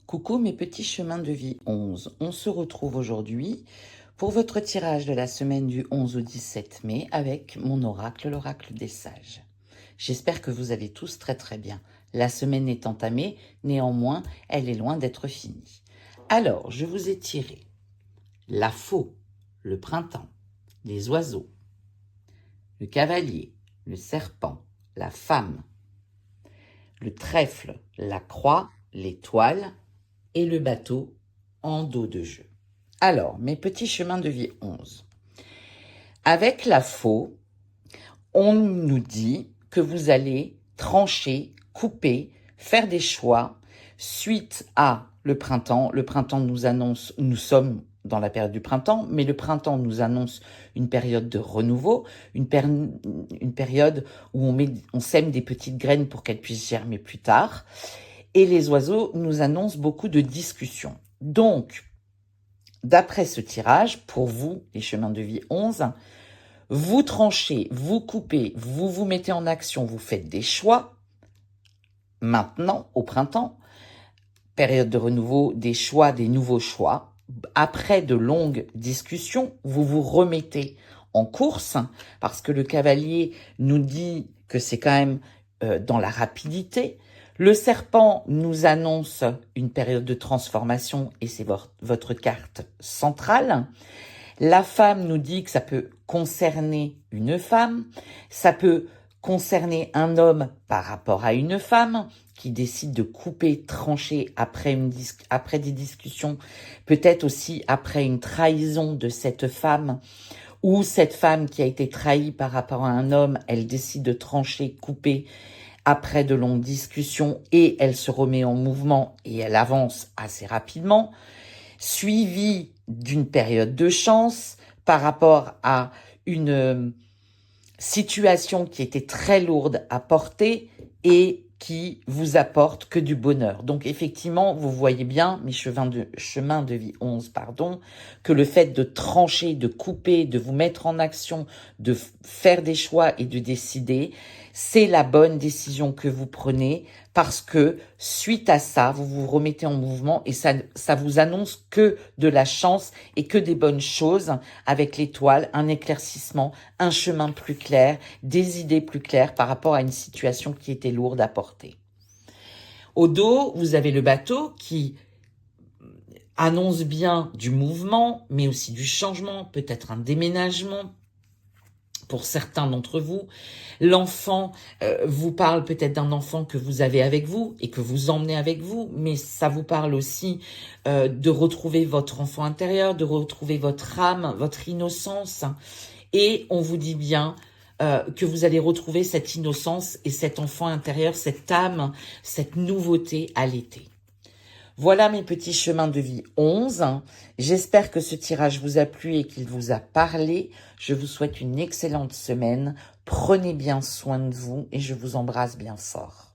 Coucou mes petits chemins de vie 11, on se retrouve aujourd'hui pour votre tirage de la semaine du 11 au 17 mai avec mon oracle, l'oracle des sages. J'espère que vous allez tous très bien. La semaine est entamée, néanmoins elle est loin d'être finie. Alors je vous ai tiré la faux, le printemps, les oiseaux, le cavalier, le serpent, la femme, le trèfle, la croix, l'étoile et le bateau en dos de jeu. Alors, mes petits chemins de vie 11. Avec la faux, on nous dit que vous allez trancher, couper, faire des choix suite à le printemps. Le printemps nous annonce, nous sommes dans la période du printemps, mais le printemps nous annonce une période de renouveau, une période où on sème des petites graines pour qu'elles puissent germer plus tard. Et les oiseaux nous annoncent beaucoup de discussions. Donc, d'après ce tirage, pour vous, les chemins de vie 11, vous tranchez, vous coupez, vous vous mettez en action, vous faites des choix. Maintenant, au printemps, période de renouveau, des choix, des nouveaux choix. Après de longues discussions, vous vous remettez en course, parce que le cavalier nous dit que c'est quand même dans la rapidité. Le serpent nous annonce une période de transformation et c'est votre carte centrale. La femme nous dit que ça peut concerner une femme, ça peut concerner un homme par rapport à une femme qui décide de couper, trancher après des discussions, peut-être aussi après une trahison de cette femme, ou cette femme qui a été trahie par rapport à un homme, elle décide de trancher, couper, après de longues discussions et elle se remet en mouvement et elle avance assez rapidement, suivi d'une période de chance par rapport à une situation qui était très lourde à porter et qui vous apporte que du bonheur. Donc effectivement, vous voyez bien, mes chemins de vie 11, que le fait de trancher, de couper, de vous mettre en action, de faire des choix et de décider, c'est la bonne décision que vous prenez parce que suite à ça, vous vous remettez en mouvement et ça vous annonce que de la chance et que des bonnes choses avec l'étoile, un éclaircissement, un chemin plus clair, des idées plus claires par rapport à une situation qui était lourde à porter. Au dos, vous avez le bateau qui annonce bien du mouvement, mais aussi du changement, peut-être un déménagement pour certains d'entre vous. L'enfant vous parle peut-être d'un enfant que vous avez avec vous et que vous emmenez avec vous, mais ça vous parle aussi de retrouver votre enfant intérieur, de retrouver votre âme, votre innocence. Et on vous dit bien que vous allez retrouver cette innocence et cet enfant intérieur, cette âme, cette nouveauté à l'été. Voilà mes petits chemins de vie 11. J'espère que ce tirage vous a plu et qu'il vous a parlé. Je vous souhaite une excellente semaine. Prenez bien soin de vous et je vous embrasse bien fort.